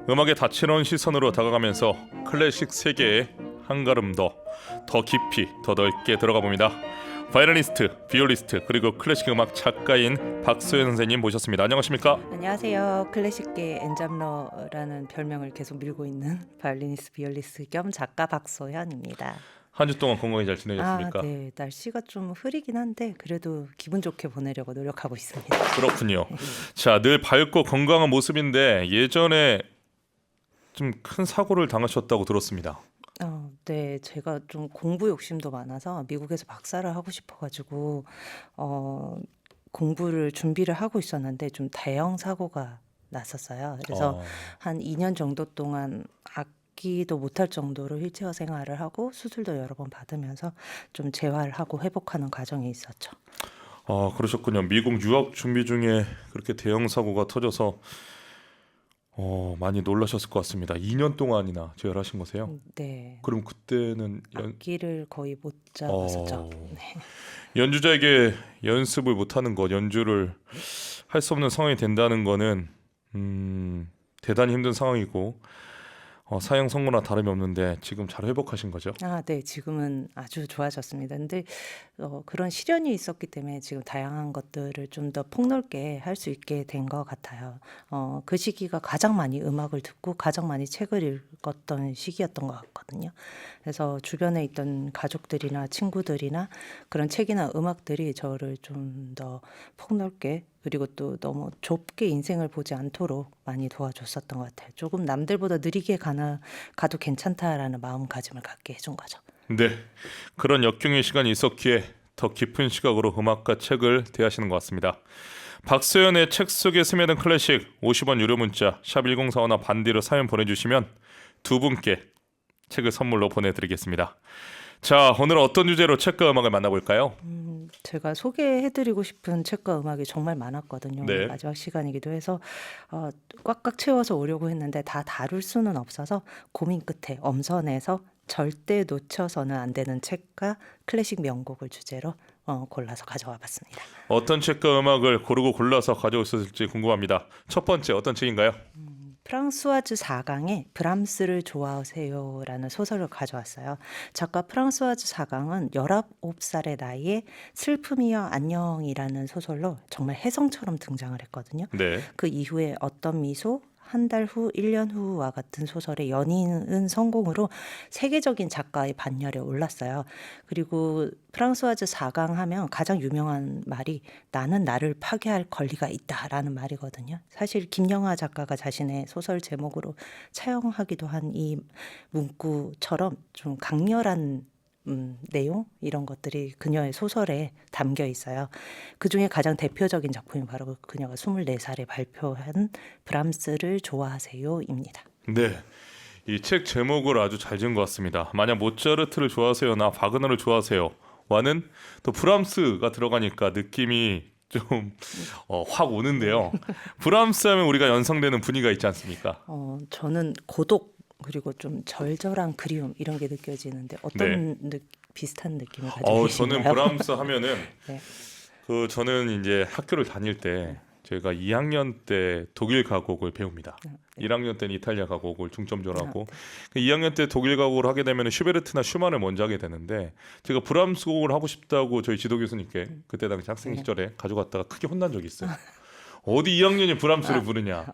음악에 다채로운 시선으로 다가가면서 클래식 세계에 한 걸음 더 깊이 더 넓게 들어가 봅니다. 바이올리니스트, 비올리스트 그리고 클래식 음악 작가인 박소연 선생님 모셨습니다. 안녕하십니까? 안녕하세요. 클래식계 엔잡러라는 별명을 계속 밀고 있는 바이올리니스트, 비올리스트 겸 작가 박소현입니다. 한 주 동안 건강히 잘 지내셨습니까? 네. 날씨가 좀 흐리긴 한데 그래도 기분 좋게 보내려고 노력하고 있습니다. 그렇군요. 자, 늘 밝고 건강한 모습인데 예전에 좀 큰 사고를 당하셨다고 들었습니다. 네. 제가 좀 공부 욕심도 많아서 미국에서 박사를 하고 싶어가지고 공부를 준비를 하고 있었는데 좀 대형 사고가 났었어요. 그래서 어, 한 2년 정도 동안 악기도 못할 정도로 휠체어 생활을 하고 수술도 여러 번 받으면서 좀 재활을 하고 회복하는 과정이 있었죠. 그러셨군요. 미국 유학 준비 중에 그렇게 대형 사고가 터져서 많이 놀라셨을 것 같습니다. 2년 동안이나 재활하신 거세요? 네. 그럼 그때는 악기를 거의 못 잡았었죠. 네. 연주자에게 연습을 못하는 것, 연주를 할 수 없는 상황이 된다는 거는 대단히 힘든 상황이고 사형 선고나 다름이 없는데 지금 잘 회복하신 거죠? 네. 지금은 아주 좋아졌습니다. 근데 그런 시련이 있었기 때문에 지금 다양한 것들을 좀 더 폭넓게 할 수 있게 된 것 같아요. 그 시기가 가장 많이 음악을 듣고 가장 많이 책을 읽었던 시기였던 것 같거든요. 그래서 주변에 있던 가족들이나 친구들이나 그런 책이나 음악들이 저를 좀 더 폭넓게 그리고 또 너무 좁게 인생을 보지 않도록 많이 도와줬었던 것 같아요. 조금 남들보다 느리게 가도 괜찮다라는 마음가짐을 갖게 해준 거죠. 네, 그런 역경의 시간이 있었기에 더 깊은 시각으로 음악과 책을 대하시는 것 같습니다. 박소연의 책 속에 스며든 클래식 50원 유료 문자 샵 1045나 반디로 사연 보내주시면 두 분께 책을 선물로 보내드리겠습니다. 자, 오늘 어떤 주제로 책과 음악을 만나볼까요? 제가 소개해드리고 싶은 책과 음악이 정말 많았거든요. 오늘 네. 마지막 시간이기도 해서 꽉꽉 채워서 오려고 했는데 다 다룰 수는 없어서 고민 끝에 엄선해서 절대 놓쳐서는 안 되는 책과 클래식 명곡을 주제로 골라서 가져와 봤습니다. 어떤 책과 음악을 고르고 골라서 가져오셨을지 궁금합니다. 첫 번째 어떤 책인가요? 프랑스와즈 4강의 브람스를 좋아하세요라는 소설을 가져왔어요. 작가 프랑스와즈 4강은 19살의 나이에 슬픔이여 안녕이라는 소설로 정말 혜성처럼 등장을 했거든요. 네. 그 이후에 어떤 미소, 한 달 후, 1년 후와 같은 소설의 연인은 성공으로 세계적인 작가의 반열에 올랐어요. 그리고 프랑스와즈 4강 하면 가장 유명한 말이 나는 나를 파괴할 권리가 있다라는 말이거든요. 사실 김영하 작가가 자신의 소설 제목으로 차용하기도 한 이 문구처럼 좀 강렬한 내용 이런 것들이 그녀의 소설에 담겨 있어요. 그중에 가장 대표적인 작품이 바로 그녀가 24살에 발표한 브람스를 좋아하세요입니다. 네. 이 책 제목을 아주 잘 지은 것 같습니다. 만약 모차르트를 좋아하세요나 바그너를 좋아하세요 와는 또 브람스가 들어가니까 느낌이 좀 확 오는데요. 브람스 하면 우리가 연상되는 분위기가 있지 않습니까? 저는 고독 그리고 좀 절절한 그리움 이런 게 느껴지는데 어떤 비슷한 느낌을 가지고 저는 계신가요? 브람스 하면은 네. 저는 이제 학교를 다닐 때 제가 2학년 때 독일 가곡을 배웁니다. 1학년 때는 이탈리아 가곡을 중점적으로 하고 2학년 때 독일 가곡을 하게 되면 슈베르트나 슈만을 먼저 하게 되는데 제가 브람스 곡을 하고 싶다고 저희 지도 교수님께 그때 당시 학생 시절에 가져갔다가 크게 혼난 적이 있어요. 어디 2학년이 브람스를 부르냐.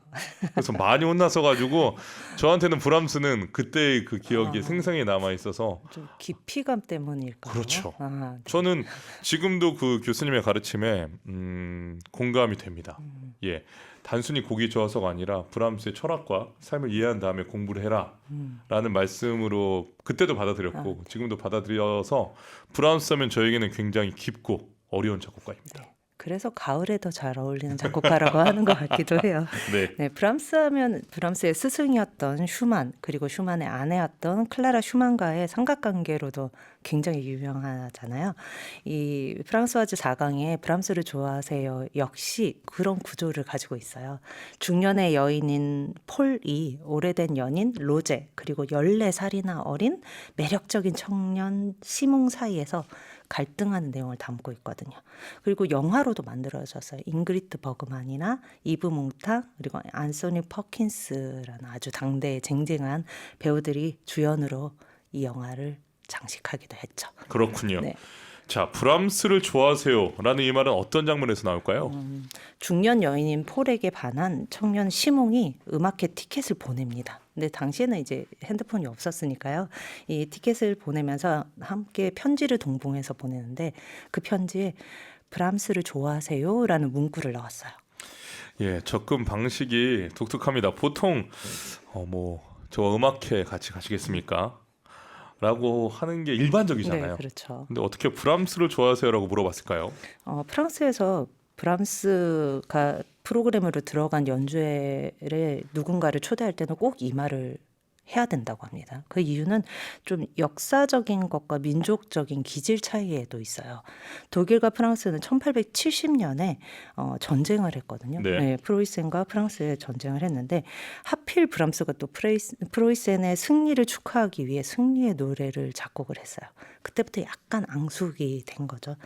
그래서 많이 혼나서 가지고 저한테는 브람스는 그때의 그 기억이 생생히 남아 있어서 좀 깊이감 때문일까요? 그렇죠. 네. 저는 지금도 그 교수님의 가르침에 공감이 됩니다. 예, 단순히 곡이 좋아서가 아니라 브람스의 철학과 삶을 이해한 다음에 공부를 해라라는 말씀으로 그때도 받아들였고 지금도 받아들여서 브람스 하면 저에게는 굉장히 깊고 어려운 작곡가입니다. 그래서 가을에 더 잘 어울리는 작곡가라고 하는 것 같기도 해요. 네, 네, 브람스 하면 브람스의 스승이었던 슈만 그리고 슈만의 아내였던 클라라 슈만과의 삼각관계로도 굉장히 유명하잖아요. 이 프랑스와즈 4강에 브람스를 좋아하세요 역시 그런 구조를 가지고 있어요. 중년의 여인인 폴이 오래된 연인 로제 그리고 14살이나 어린 매력적인 청년 시몽 사이에서 갈등하는 내용을 담고 있거든요. 그리고 영화로도 만들어졌어요. 잉그리트 버그만이나 이브 몽탕 그리고 안소니 퍼킨스라는 아주 당대의 쟁쟁한 배우들이 주연으로 이 영화를 장식하기도 했죠. 그렇군요. 네. 자, 브람스를 좋아하세요라는 이 말은 어떤 장면에서 나올까요? 중년 여인인 폴에게 반한 청년 시몽이 음악회 티켓을 보냅니다. 근데 당시에는 이제 핸드폰이 없었으니까요. 이 티켓을 보내면서 함께 편지를 동봉해서 보내는데 그 편지에 브람스를 좋아하세요라는 문구를 넣었어요. 예, 접근 방식이 독특합니다. 보통 저 음악회 같이 가시겠습니까? 라고 하는 게 일반적이잖아요. 네, 그렇죠. 근데 어떻게 브람스를 좋아하세요라고 물어봤을까요? 프랑스에서 브람스가 프로그램으로 들어간 연주회에 누군가를 초대할 때는 꼭 이 말을 해야 된다고 합니다. 그 이유는 좀 역사적인 것과 민족적인 기질 차이에도 있어요. 독일과 프랑스는 1870년에 전쟁을 했거든요. 네. 네, 프로이센과 프랑스의 전쟁을 했는데 하필 브람스가 또 프로이센의 승리를 축하하기 위해 승리의 노래를 작곡을 했어요. 그때부터 약간 앙숙이 된 거죠.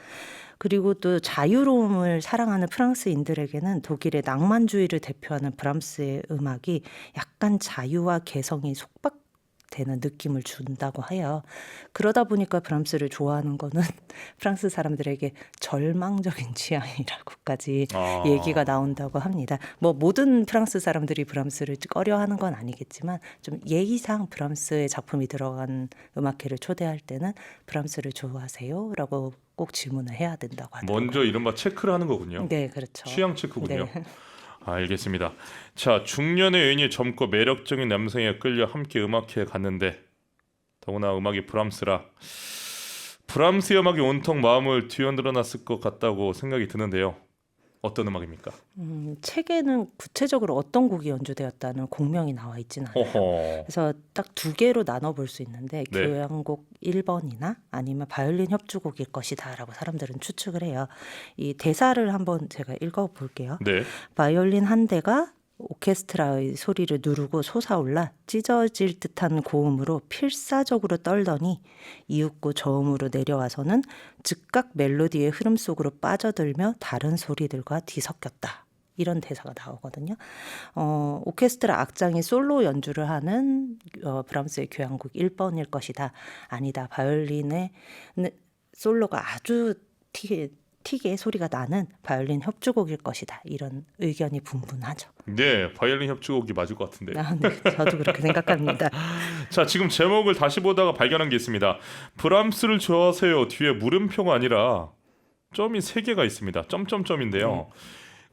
그리고 또 자유로움을 사랑하는 프랑스인들에게는 독일의 낭만주의를 대표하는 브람스의 음악이 약간 자유와 개성이 속박되는 느낌을 준다고 해요. 그러다 보니까 브람스를 좋아하는 거는 프랑스 사람들에게 절망적인 취향이라고까지 얘기가 나온다고 합니다. 뭐 모든 프랑스 사람들이 브람스를 꺼려하는 건 아니겠지만 좀 예의상 브람스의 작품이 들어간 음악회를 초대할 때는 브람스를 좋아하세요? 라고 꼭 질문을 해야 된다고 하더라고요. 먼저 이른바 체크를 하는 거군요. 네, 그렇죠. 취향 체크군요. 네. 알겠습니다. 자, 중년의 여인이 젊고 매력적인 남성에 끌려 함께 음악회에 갔는데 더구나 음악이 브람스라 브람스의 음악이 온통 마음을 뒤흔들어 놨을 것 같다고 생각이 드는데요. 어떤 음악입니까? 책에는 구체적으로 어떤 곡이 연주되었다는 공명이 나와 있지는 않아요. 호호. 그래서 딱 두 개로 나눠볼 수 있는데 네. 교향곡 1번이나 아니면 바이올린 협주곡일 것이다 라고 사람들은 추측을 해요. 이 대사를 한번 제가 읽어볼게요. 네. 바이올린 한 대가 오케스트라의 소리를 누르고 솟아올라 찢어질 듯한 고음으로 필사적으로 떨더니 이윽고 저음으로 내려와서는 즉각 멜로디의 흐름 속으로 빠져들며 다른 소리들과 뒤섞였다. 이런 대사가 나오거든요. 오케스트라 악장이 솔로 연주를 하는 브람스의 교향곡 1번일 것이다. 아니다. 바이올린의 솔로가 아주 튀게 소리가 나는 바이올린 협주곡일 것이다. 이런 의견이 분분하죠. 네, 바이올린 협주곡이 맞을 것 같은데. 네, 저도 그렇게 생각합니다. 자, 지금 제목을 다시 보다가 발견한 게 있습니다. 브람스를 좋아하세요 뒤에 물음표가 아니라 점이 3개가 있습니다. 점점점인데요.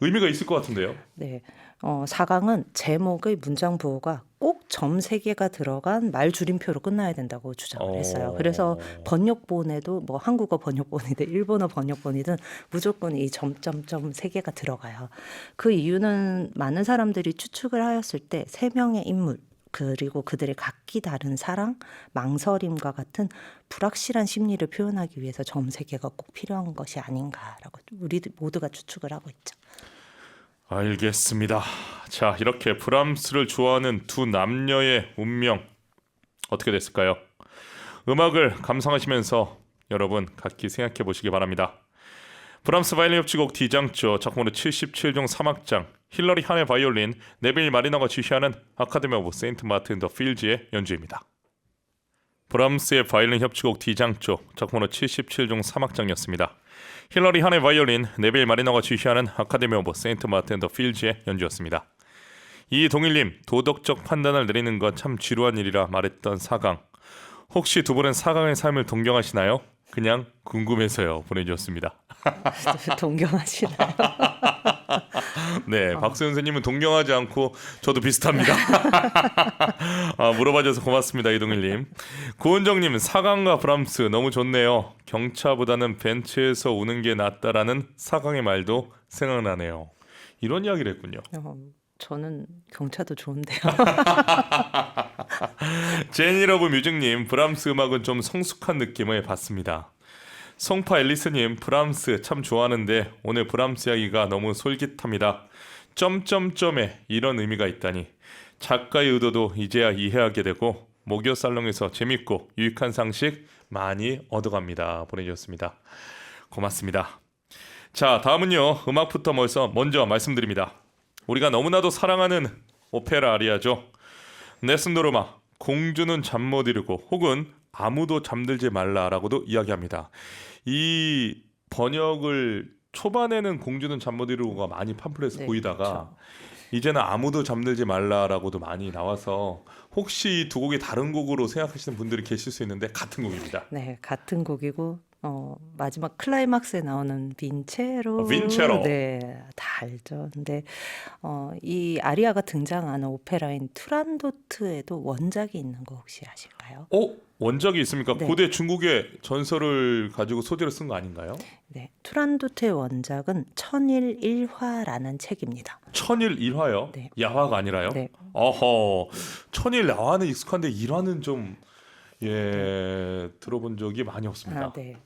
의미가 있을 것 같은데요. 네, 4강은 제목의 문장 부호가 꼭 점 3개가 들어간 말 줄임표로 끝나야 된다고 주장을 했어요. 그래서 번역본에도 뭐 한국어 번역본이든 일본어 번역본이든 무조건 이 점점점 3개가 들어가요. 그 이유는 많은 사람들이 추측을 하였을 때 3명의 인물 그리고 그들의 각기 다른 사랑, 망설임과 같은 불확실한 심리를 표현하기 위해서 점 3개가 꼭 필요한 것이 아닌가라고 우리 모두가 추측을 하고 있죠. 알겠습니다. 자, 이렇게 브람스를 좋아하는 두 남녀의 운명 어떻게 됐을까요? 음악을 감상하시면서 여러분 각기 생각해 보시기 바랍니다. 브람스 바이올린 협주곡 D장조 작품으로 77종 3악장 힐러리 한의 바이올린, 네빌 마리너가 지휘하는 아카데미 오브 세인트 마틴 더 필즈의 연주입니다. 브람스의 바이올린 협주곡 D장조 작품으로 77종 3악장이었습니다. 힐러리 한의 바이올린, 네빌 마리너가 지휘하는 아카데미 오브 세인트 마틴 더 필즈의 연주였습니다. 이동일님, 도덕적 판단을 내리는 건 참 지루한 일이라 말했던 4강. 혹시 두 분은 4강의 삶을 동경하시나요? 그냥 궁금해서요 보내주셨습니다. 동경하시나요? 네, 박수 선생님은 동경하지 않고 저도 비슷합니다. 물어봐줘서 고맙습니다, 이동일님. 고은정님, 4강과 브람스 너무 좋네요. 경차보다는 벤츠에서 우는 게 낫다라는 4강의 말도 생각나네요. 이런 이야기를 했군요. 저는 경차도 좋은데요. 제니러브 뮤직님, 브람스 음악은 좀 성숙한 느낌을 받습니다. 송파 앨리스님, 브람스 참 좋아하는데 오늘 브람스 이야기가 너무 솔깃합니다. 점점점에 이런 의미가 있다니 작가의 의도도 이제야 이해하게 되고 모기어 살롱에서 재밌고 유익한 상식 많이 얻어갑니다. 보내주셨습니다. 고맙습니다. 자, 다음은요. 음악부터 먼저 말씀드립니다. 우리가 너무나도 사랑하는 오페라 아리아죠. 네스노르마 공주는 잠 못 이루고 혹은 아무도 잠들지 말라라고도 이야기합니다. 이 번역을 초반에는 공주는 잠 못 이루고가 많이 팜플렛에 네, 보이다가 그렇죠. 이제는 아무도 잠들지 말라라고도 많이 나와서 혹시 이 두 곡이 다른 곡으로 생각하시는 분들이 계실 수 있는데 같은 곡입니다. 네, 같은 곡이고 마지막 클라이막스에 나오는 빈체로, 빈체로. 네, 다 알죠. 근데 이 아리아가 등장하는 오페라인 투란도트에도 원작이 있는 거 혹시 아실까요? 원작이 있습니까? 네. 고대 중국의 전설을 가지고 소재를 쓴 거 아닌가요? 네, 투란도트의 원작은 천일일화라는 책입니다. 천일 일화요? 네. 야화가 아니라요? 네, 어허, 천일 야화는 익숙한데 일화는 좀 들어본 적이 많이 없습니다. 네.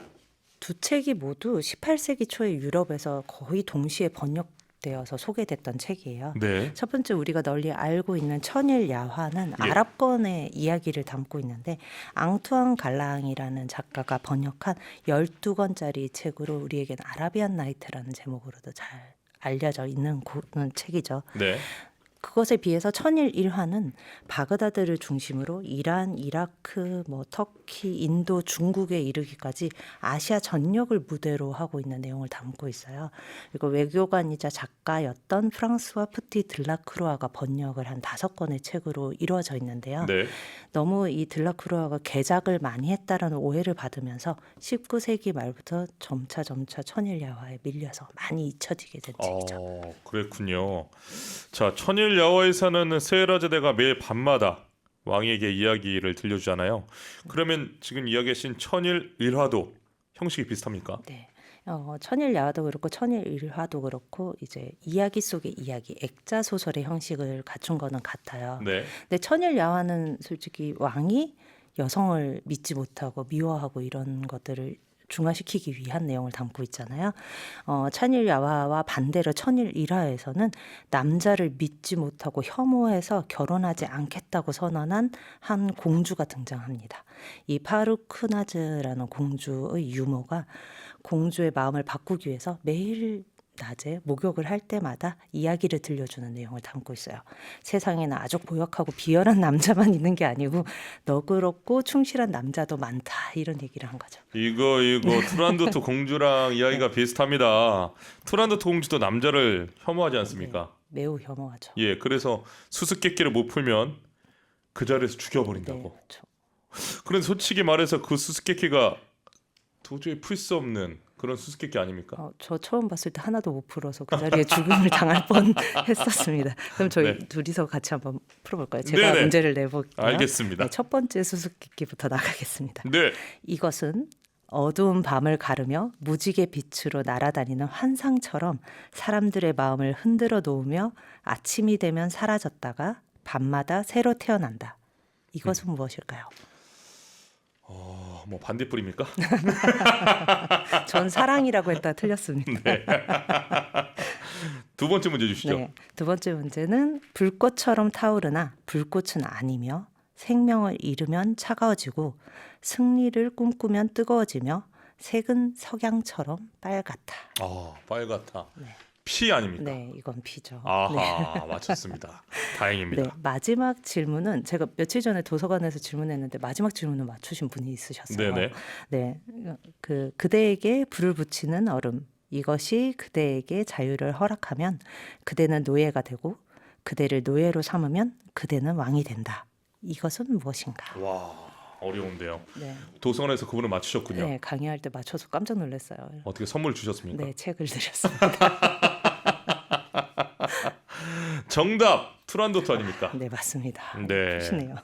두 책이 모두 18세기 초에 유럽에서 거의 동시에 번역되어서 소개됐던 책이에요. 네. 첫 번째 우리가 널리 알고 있는 천일 야화는 예. 아랍권의 이야기를 담고 있는데 앙투안 갈랑이라는 작가가 번역한 12권짜리 책으로 우리에겐 아라비안 나이트라는 제목으로도 잘 알려져 있는 책이죠. 네. 그것에 비해서 천일 일화는 바그다드를 중심으로 이란, 이라크, 터키, 인도, 중국에 이르기까지 아시아 전역을 무대로 하고 있는 내용을 담고 있어요. 그리고 외교관이자 작가였던 프랑스와 푸티 들라크루아가 번역을 한 5권의 책으로 이루어져 있는데요. 네. 너무 이 들라크루아가 개작을 많이 했다라는 오해를 받으면서 19세기 말부터 점차 천일야화에 밀려서 많이 잊혀지게 된 책이죠. 그랬군요. 자, 천일 야화에서는 세헤라제대가 매일 밤마다 왕에게 이야기를 들려주잖아요. 그러면 지금 이야기하신 천일 일화도 형식이 비슷합니까? 네. 천일 야화도 그렇고 천일 일화도 그렇고 이제 이야기 속의 이야기, 액자 소설의 형식을 갖춘 거는 같아요. 네. 근데 천일 야화는 솔직히 왕이 여성을 믿지 못하고 미워하고 이런 것들을 중화시키기 위한 내용을 담고 있잖아요. 천일 야화와 반대로 천일 일화에서는 남자를 믿지 못하고 혐오해서 결혼하지 않겠다고 선언한 한 공주가 등장합니다. 이 파루크나즈라는 공주의 유모가 공주의 마음을 바꾸기 위해서 매일 낮에 목욕을 할 때마다 이야기를 들려주는 내용을 담고 있어요. 세상에는 아주 고역하고 비열한 남자만 있는 게 아니고 너그럽고 충실한 남자도 많다 이런 얘기를 한 거죠. 이거 투란도트 공주랑 이야기가 비슷합니다. 투란도트 공주도 남자를 혐오하지 않습니까? 네, 매우 혐오하죠. 예, 그래서 수수께끼를 못 풀면 그 자리에서 죽여버린다고. 네, 그렇죠. 그런데 솔직히 말해서 그 수수께끼가 도저히 풀 수 없는 그런 수수께끼 아닙니까? 저 처음 봤을 때 하나도 못 풀어서 그 자리에 죽음을 당할 뻔했었습니다. 그럼 저희 네. 둘이서 같이 한번 풀어볼까요? 제가 네네. 문제를 내볼게요. 알겠습니다. 네, 첫 번째 수수께끼부터 나가겠습니다. 네. 이것은 어두운 밤을 가르며 무지개 빛으로 날아다니는 환상처럼 사람들의 마음을 흔들어 놓으며 아침이 되면 사라졌다가 밤마다 새로 태어난다. 이것은 무엇일까요? 뭐 반딧불입니까? 전 사랑이라고 했다 틀렸습니다. 두 번째 문제 주시죠. 네, 두 번째 문제는 불꽃처럼 타오르나 불꽃은 아니며 생명을 잃으면 차가워지고 승리를 꿈꾸면 뜨거워지며 색은 석양처럼 빨갛다. 빨갛다. 네. 피 아닙니까? 네, 이건 피죠. 아하, 맞췄습니다. 다행입니다. 네, 마지막 질문은 제가 며칠 전에 도서관에서 질문했는데 마지막 질문을 맞추신 분이 있으셨어요. 네네. 네, 그대에게 불을 붙이는 얼음. 이것이 그대에게 자유를 허락하면 그대는 노예가 되고 그대를 노예로 삼으면 그대는 왕이 된다. 이것은 무엇인가? 와, 어려운데요. 네, 도서관에서 그분을 맞추셨군요. 네, 강의할 때 맞춰서 깜짝 놀랐어요. 어떻게 선물 주셨습니까? 네, 책을 드렸습니다. 정답 투란도트 아닙니까? 네, 맞습니다. 네. 크시네요.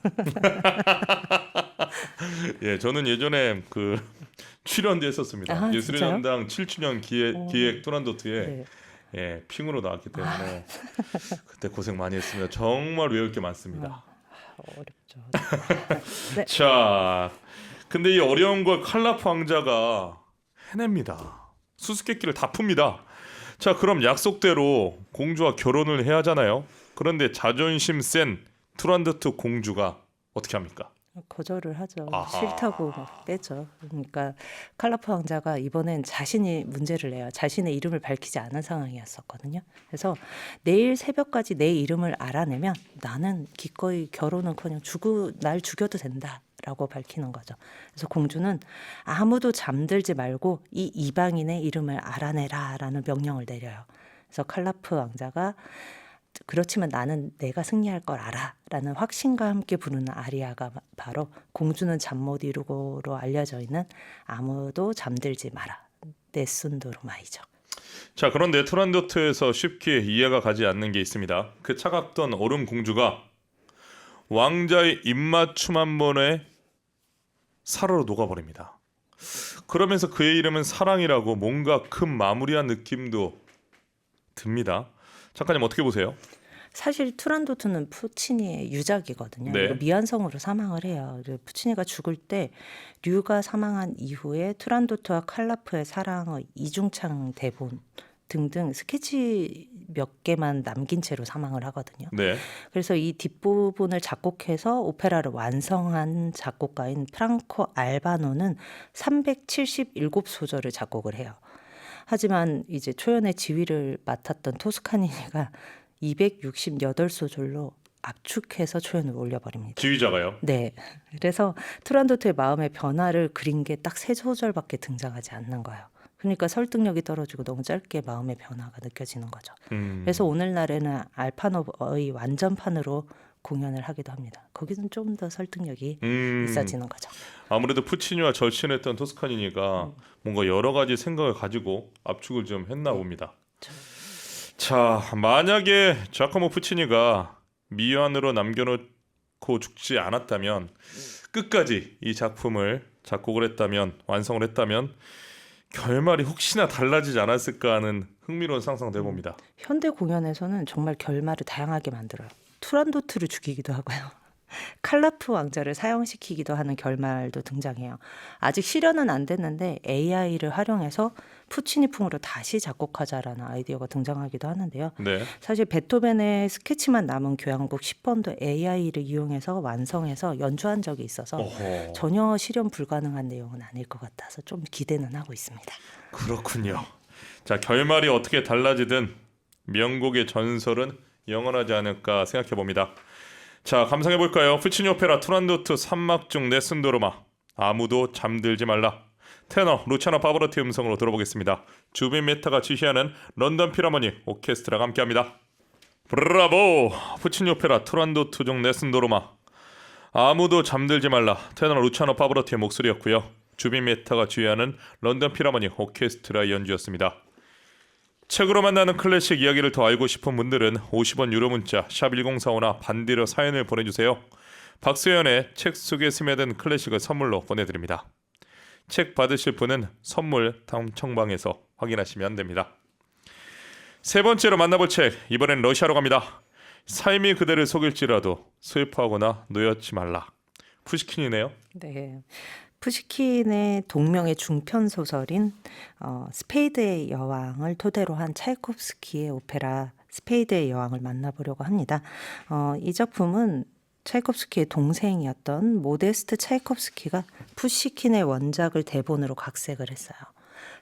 예, 저는 예전에 그 출연도 했었습니다. 아, 예술의 진짜요? 전당 7주년 기획 투란도트에 네. 예, 핑으로 나왔기 때문에 그때 고생 많이 했습니다. 정말 외울 게 많습니다. 어렵죠. 자, 근데 이 어려운 걸 칼라프 왕자가 해냅니다. 수수께끼를 다 풉니다. 자, 그럼 약속대로 공주와 결혼을 해야 하잖아요. 그런데 자존심 센 투란도트 공주가 어떻게 합니까? 거절을 하죠. 아하. 싫다고 막 빼죠. 그러니까 칼라프 왕자가 이번엔 자신이 문제를 내요. 자신의 이름을 밝히지 않은 상황이었었거든요. 그래서 내일 새벽까지 내 이름을 알아내면 나는 기꺼이 결혼은커녕 날 죽여도 된다라고 밝히는 거죠. 그래서 공주는 아무도 잠들지 말고 이 이방인의 이름을 알아내라라는 명령을 내려요. 그래서 칼라프 왕자가 그렇지만 나는 내가 승리할 걸 알아 라는 확신과 함께 부르는 아리아가 바로 공주는 잠 못 이루고로 알려져 있는 아무도 잠들지 마라 네순도르마이죠. 자, 그런데 투란도트에서 쉽게 이해가 가지 않는 게 있습니다. 그 차갑던 얼음 공주가 왕자의 입맞춤 한 번에 사르르 녹아버립니다. 그러면서 그의 이름은 사랑이라고 뭔가 큰 마무리한 느낌도 듭니다. 작가님 어떻게 보세요? 사실 투란도트는 푸치니의 유작이거든요. 네. 그리고 미완성으로 사망을 해요. 푸치니가 죽을 때 류가 사망한 이후에 투란도트와 칼라프의 사랑의 이중창 대본 등등 스케치 몇 개만 남긴 채로 사망을 하거든요. 네. 그래서 이 뒷부분을 작곡해서 오페라를 완성한 작곡가인 프랑코 알바노는 377소절을 작곡을 해요. 하지만 이제 초연의 지휘를 맡았던 토스카니니가 268소절로 압축해서 초연을 올려버립니다. 지휘자가요? 네. 그래서 투란도트의 마음의 변화를 그린 게 딱 3소절밖에 등장하지 않는 거예요. 그러니까 설득력이 떨어지고 너무 짧게 마음의 변화가 느껴지는 거죠. 그래서 오늘날에는 알파노의 완전판으로 공연을 하기도 합니다. 거기는 좀 더 설득력이 있어지는 거죠. 아무래도 푸치니와 절친했던 토스카니니가 뭔가 여러 가지 생각을 가지고 압축을 좀 했나 봅니다. 자, 만약에 자코모 푸치니가 미완으로 남겨놓고 죽지 않았다면, 끝까지 이 작품을 작곡을 했다면, 완성을 했다면 결말이 혹시나 달라지지 않았을까 하는 흥미로운 상상도 해봅니다. 현대 공연에서는 정말 결말을 다양하게 만들어요. 투란도트를 죽이기도 하고요. 칼라프 왕자를 사형시키기도 하는 결말도 등장해요. 아직 실현은 안 됐는데 AI를 활용해서 푸치니풍으로 다시 작곡하자라는 아이디어가 등장하기도 하는데요. 네. 사실 베토벤의 스케치만 남은 교향곡 10번도 AI를 이용해서 완성해서 연주한 적이 있어서 어허. 전혀 실현 불가능한 내용은 아닐 것 같아서 좀 기대는 하고 있습니다. 그렇군요. 자, 결말이 어떻게 달라지든 명곡의 전설은 영원하지 않을까 생각해 봅니다. 자, 감상해 볼까요? 푸치니 오페라 투란도트 3막 중 네순도르마. 아무도 잠들지 말라. 테너 루치아노 파바로티 음성으로 들어보겠습니다. 주빈 메타가 지휘하는 런던 필하모닉 오케스트라가 함께합니다. 브라보! 푸치니 오페라 투란도트 중 네순도르마. 아무도 잠들지 말라. 테너 루치아노 파바로티의 목소리였고요. 주빈 메타가 지휘하는 런던 필하모닉 오케스트라 연주였습니다. 책으로 만나는 클래식 이야기를 더 알고 싶은 분들은 50원 유료 문자 샵 1045나 반디로 사연을 보내주세요. 박수연의 책 속에 스며든 클래식을 선물로 보내드립니다. 책 받으실 분은 선물 다음 청방에서 확인하시면 됩니다. 세 번째로 만나볼 책, 이번엔 러시아로 갑니다. 삶이 그대를 속일지라도 슬퍼하거나 노여지 말라. 푸시킨이네요. 네. 푸시킨의 동명의 중편 소설인 스페이드의 여왕을 토대로 한 차이콥스키의 오페라 스페이드의 여왕을 만나보려고 합니다. 이 작품은 차이콥스키의 동생이었던 모데스트 차이콥스키가 푸시킨의 원작을 대본으로 각색을 했어요.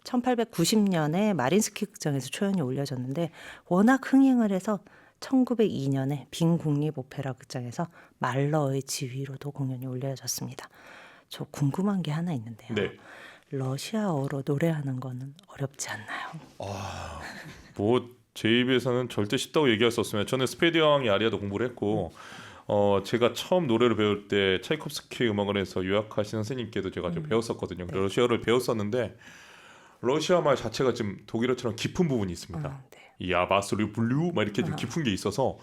1890년에 마린스키 극장에서 초연이 올려졌는데 워낙 흥행을 해서 1902년에 빈 국립 오페라 극장에서 말러의 지휘로도 공연이 올려졌습니다. 저 궁금한 게 하나 있는데요. 네. 러시아어로 노래하는 거는 어렵지 않나요? 뭐 제 입에서는 절대 쉽다고 얘기할 수 없습니다. 저는 스페이드 여왕이 아리아도 공부를 했고 제가 처음 노래를 배울 때 차이콥스키 음악원에서 유학하신 선생님께도 제가 좀 배웠었거든요. 네. 러시아어를 배웠었는데 러시아 말 자체가 좀 독일어처럼 깊은 부분이 있습니다. 네. 야바스류 블루 막 이렇게 좀 깊은 게 있어서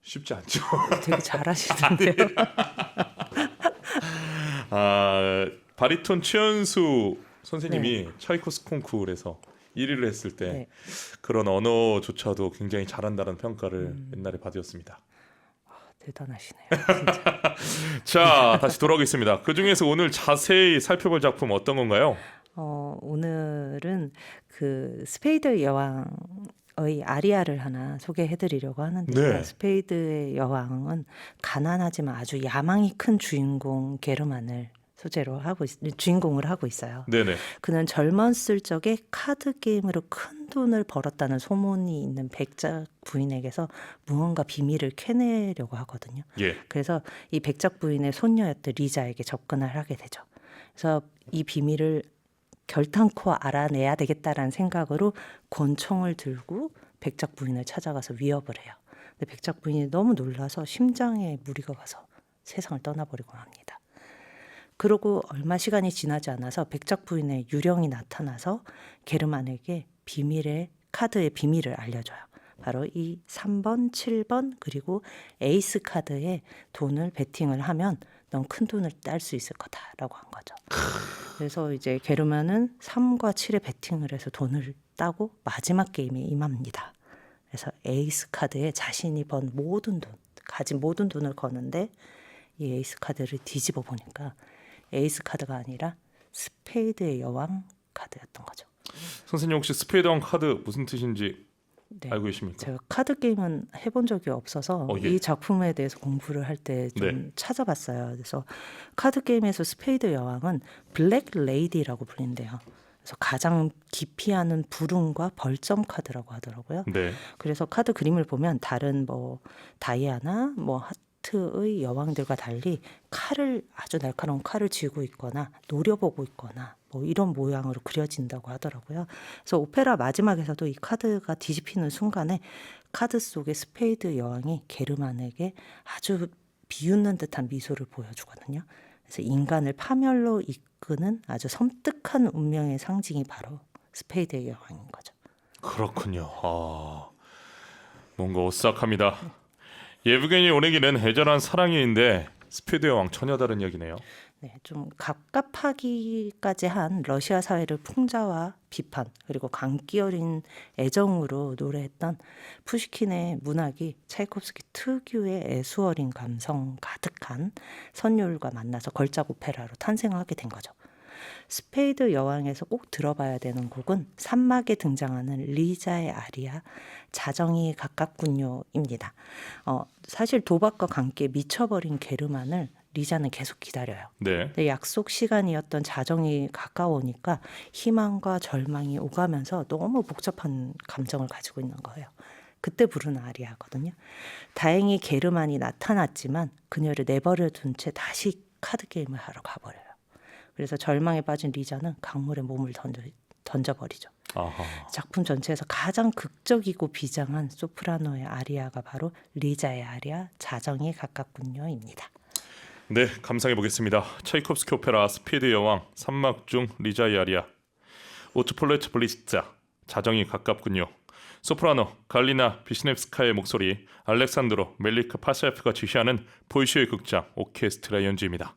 쉽지 않죠. 되게 잘하시는데요. 바리톤 최연수 선생님이 차이코스 콩쿠르에서 1위를 했을 때 네. 그런 언어조차도 굉장히 잘한다는 평가를 옛날에 받았습니다. 대단하시네요. 진짜. 자, 다시 돌아오겠습니다. 그 중에서 오늘 자세히 살펴볼 작품 어떤 건가요? 오늘은 그 스페이드 여왕 아리아를 하나 소개해드리려고 하는데요. 네. 스페이드의 여왕은 가난하지만 아주 야망이 큰 주인공 게르만을 소재로 주인공을 하고 있어요. 네네. 그는 젊었을 적에 카드 게임으로 큰 돈을 벌었다는 소문이 있는 백작 부인에게서 무언가 비밀을 캐내려고 하거든요. 예. 그래서 이 백작 부인의 손녀였던 리자에게 접근을 하게 되죠. 그래서 이 비밀을 결탄코 알아내야 되겠다라는 생각으로 권총을 들고 백작 부인을 찾아가서 위협을 해요. 근데 백작 부인이 너무 놀라서 심장에 무리가 가서 세상을 떠나버리고 합니다. 그러고 얼마 시간이 지나지 않아서 백작 부인의 유령이 나타나서 게르만에게 카드의 비밀을 알려줘요. 바로 이 3번, 7번 그리고 에이스 카드에 돈을 베팅을 하면 넌 큰 돈을 딸 수 있을 거다라고 한 거죠. 그래서 이제 게르만은 3과 7에 베팅을 해서 돈을 따고 마지막 게임에 임합니다. 그래서 에이스 카드에 자신이 가진 모든 돈을 거는데 이 에이스 카드를 뒤집어 보니까 에이스 카드가 아니라 스페이드의 여왕 카드였던 거죠. 선생님 혹시 스페이드 왕 카드 무슨 뜻인지 네. 알고 계십니까? 제가 카드 게임은 해본 적이 없어서 예. 이 작품에 대해서 공부를 할 때 좀 네. 찾아봤어요. 그래서 카드 게임에서 스페이드 여왕은 블랙 레이디라고 불린대요. 그래서 가장 기피하는 불운과 벌점 카드라고 하더라고요. 네. 그래서 카드 그림을 보면 다른 다이아나 하트의 여왕들과 달리 아주 날카로운 칼을 쥐고 있거나 노려보고 있거나 이런 모양으로 그려진다고 하더라고요. 그래서 오페라 마지막에서도 이 카드가 뒤집히는 순간에 카드 속의 스페이드 여왕이 게르만에게 아주 비웃는 듯한 미소를 보여주거든요. 그래서 인간을 파멸로 이끄는 아주 섬뜩한 운명의 상징이 바로 스페이드의 여왕인 거죠. 그렇군요. 뭔가 오싹합니다. 예브게니 오네기는 애절한 사랑인데 스페이드의 왕 전혀 다른 이야기네요. 네, 좀 갑갑하기까지 한 러시아 사회를 풍자와 비판 그리고 감기 어린 애정으로 노래했던 푸시킨의 문학이 차이콥스키 특유의 애수 어린 감성 가득한 선율과 만나서 걸작 오페라로 탄생하게 된 거죠. 스페이드 여왕에서 꼭 들어봐야 되는 곡은 3막에 등장하는 리자의 아리아 자정이 가깝군요입니다. 사실 도박과 관계에 미쳐버린 게르만을 리자는 계속 기다려요. 네. 근데 약속 시간이었던 자정이 가까우니까 희망과 절망이 오가면서 너무 복잡한 감정을 가지고 있는 거예요. 그때 부르는 아리아거든요. 다행히 게르만이 나타났지만 그녀를 내버려 둔 채 다시 카드 게임을 하러 가버려요. 그래서 절망에 빠진 리자는 강물에 몸을 던져버리죠. 아하. 작품 전체에서 가장 극적이고 비장한 소프라노의 아리아가 바로 리자의 아리아 자정이 가깝군요입니다. 네, 감상해 보겠습니다. 차이콥스키 오페라 스페이드 여왕 3막 중 리자의 아리아 오츠폴레츠 블리츠자 자정이 가깝군요. 소프라노 갈리나 비시넵스카의 목소리 알렉산드로 멜리크 파샤예프가 지휘하는 보이시오의 극장 오케스트라 연주입니다.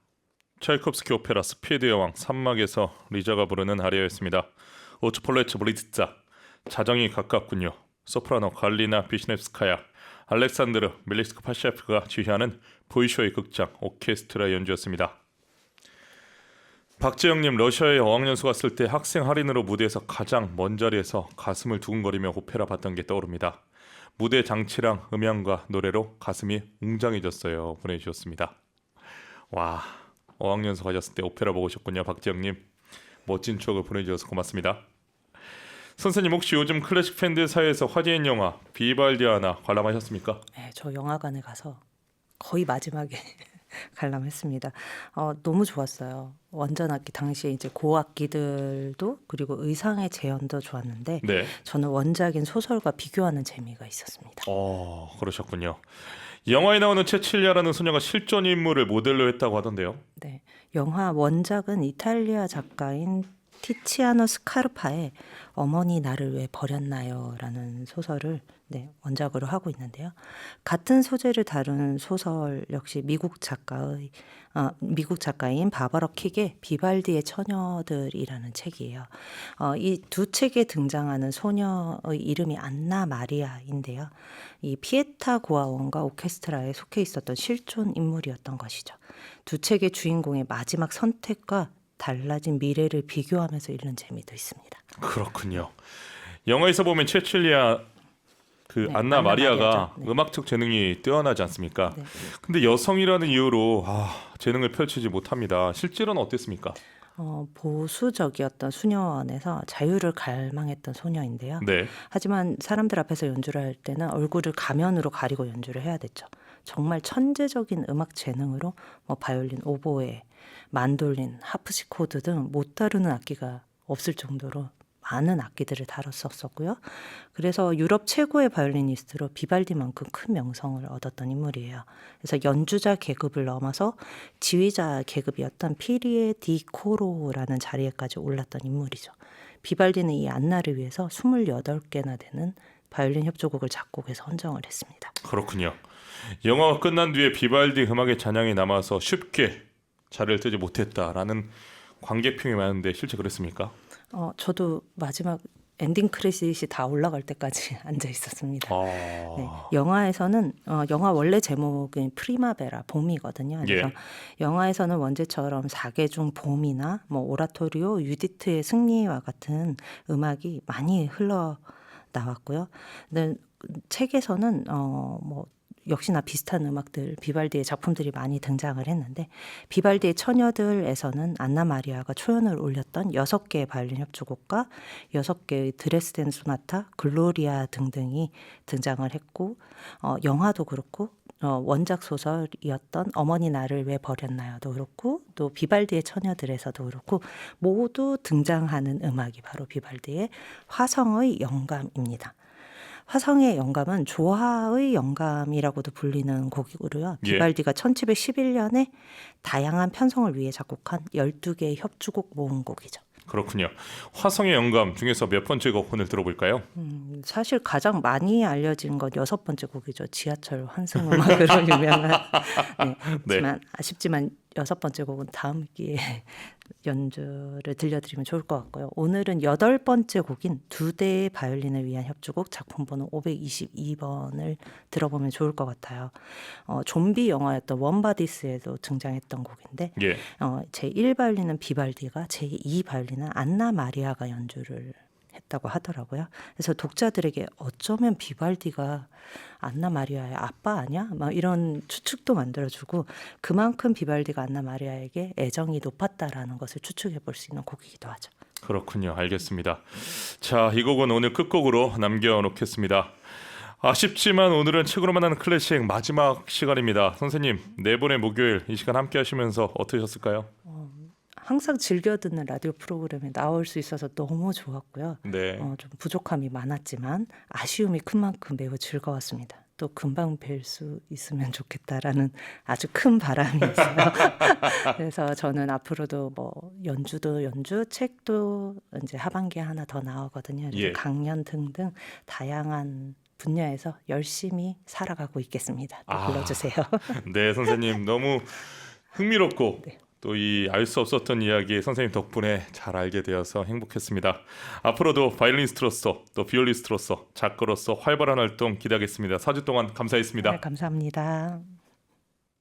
차이콥스키 오페라 스페이드 여왕 3막에서 리자가 부르는 아리아였습니다. 오츠폴레츠 블리츠자 자정이 가깝군요. 소프라노 갈리나 비시넵스카야 알렉산드르 멜리크 파샤예프가 지휘하는 보이시오의 극장 오케스트라 연주였습니다. 박재영님, 러시아에 어학연수 갔을 때 학생 할인으로 무대에서 가장 먼 자리에서 가슴을 두근거리며 오페라 봤던 게 떠오릅니다. 무대 장치랑 음향과 노래로 가슴이 웅장해졌어요. 보내주셨습니다. 와, 어학연수 가셨을 때 오페라 보고 오셨군요. 박재영님, 멋진 추억을 보내주셔서 고맙습니다. 선생님, 혹시 요즘 클래식 팬들 사이에서 화제인 영화 비발디아나 관람하셨습니까? 네, 저 영화관에 가서 거의 마지막에 관람했습니다. 너무 좋았어요. 완전 악기 당시에 이제 고악기들도 그리고 의상의 재현도 좋았는데 네. 저는 원작인 소설과 비교하는 재미가 있었습니다. 그러셨군요. 영화에 나오는 체칠리아라는 소녀가 실존 인물을 모델로 했다고 하던데요. 네, 영화 원작은 이탈리아 작가인 티치아노 스카르파의 어머니 나를 왜 버렸나요? 라는 소설을 원작으로 하고 있는데요. 같은 소재를 다룬 소설 역시 미국 작가인 바바라 킥의 비발디의 처녀들이라는 책이에요. 이 두 책에 등장하는 소녀의 이름이 안나 마리아인데요. 이 피에타 고아원과 오케스트라에 속해 있었던 실존 인물이었던 것이죠. 두 책의 주인공의 마지막 선택과 달라진 미래를 비교하면서 읽는 재미도 있습니다. 그렇군요. 영화에서 보면 체칠리아 그 네, 안나 안나 마리아가 마리아죠. 네. 음악적 재능이 뛰어나지 않습니까? 네. 근데 여성이라는 이유로 재능을 펼치지 못합니다. 실제로는 어땠습니까? 보수적이었던 수녀원에서 자유를 갈망했던 소녀인데요. 네. 하지만 사람들 앞에서 연주를 할 때는 얼굴을 가면으로 가리고 연주를 해야 됐죠. 정말 천재적인 음악 재능으로 바이올린, 오보에, 만돌린, 하프시코드 등 못 다루는 악기가 없을 정도로 많은 악기들을 다뤘었고요. 그래서 유럽 최고의 바이올리니스트로 비발디만큼 큰 명성을 얻었던 인물이에요. 그래서 연주자 계급을 넘어서 지휘자 계급이었던 피리에 디 코로라는 자리에까지 올랐던 인물이죠. 비발디는 이 안나를 위해서 28개나 되는 바이올린 협주곡을 작곡해서 헌정을 했습니다. 그렇군요. 영화가 끝난 뒤에 비발디 음악의 잔향이 남아서 쉽게 자리를 뜨지 못했다라는 관객평이 많은데 실제 그랬습니까? 저도 마지막 엔딩 크레딧이 다 올라갈 때까지 앉아 있었습니다. 네, 영화에서는 영화 원래 제목은 프리마베라 봄이거든요. 그래서 예. 영화에서는 원제처럼 사계 중 봄이나 오라토리오 유디트의 승리와 같은 음악이 많이 흘러 나왔고요. 근데 책에서는 역시나 비슷한 음악들, 비발디의 작품들이 많이 등장을 했는데 비발디의 처녀들에서는 안나 마리아가 초연을 올렸던 6개의 바이올린 협주곡과 6개의 드레스덴 소나타, 글로리아 등등이 등장을 했고 영화도 그렇고 원작 소설이었던 어머니 나를 왜 버렸나요도 그렇고 또 비발디의 처녀들에서도 그렇고 모두 등장하는 음악이 바로 비발디의 화성의 영감입니다. 화성의 영감은 조화의 영감이라고도 불리는 곡이고요. 예. 비발디가 1711년에 다양한 편성을 위해 작곡한 12개의 협주곡 모음곡이죠. 그렇군요. 화성의 영감 중에서 몇 번째 곡 오늘 들어볼까요? 사실 가장 많이 알려진 건 6번째 곡이죠. 지하철 환승음악으로 유명한. 네, 아쉽지만 6번째 곡은 다음 기회에 연주를 들려드리면 좋을 것 같고요. 오늘은 8번째 곡인 2대의 바이올린을 위한 협주곡 작품번호 522번을 들어보면 좋을 것 같아요. 좀비 영화였던 원바디스에도 등장했던 곡인데 예. 제1바이올린은 비발디가 제2바이올린은 안나 마리아가 연주를 했다고 하더라고요. 그래서 독자들에게 어쩌면 비발디가 안나 마리아의 아빠 아니야? 막 이런 추측도 만들어주고 그만큼 비발디가 안나 마리아에게 애정이 높았다라는 것을 추측해 볼 수 있는 곡이기도 하죠. 그렇군요. 알겠습니다. 자, 이 곡은 오늘 끝곡으로 남겨놓겠습니다. 아쉽지만 오늘은 책으로 만나는 클래식 마지막 시간입니다. 선생님, 내번의 목요일 이 시간 함께 하시면서 어떠셨을까요? 항상 즐겨 듣는 라디오 프로그램에 나올 수 있어서 너무 좋았고요. 네. 좀 부족함이 많았지만 아쉬움이 큰 만큼 매우 즐거웠습니다. 또 금방 뵐 수 있으면 좋겠다라는 아주 큰 바람이 있어요. 그래서 저는 앞으로도 연주도 연주, 책도 이제 하반기에 하나 더 나오거든요. 그래서 예. 강연 등등 다양한 분야에서 열심히 살아가고 있겠습니다. 또 불러주세요. 네, 선생님 너무 흥미롭고 네. 또 이 알 수 없었던 이야기 선생님 덕분에 잘 알게 되어서 행복했습니다. 앞으로도 바이올리니스트로서 또 비올리스트로서 작가로서 활발한 활동 기대하겠습니다. 4주 동안 감사했습니다. 네, 감사합니다.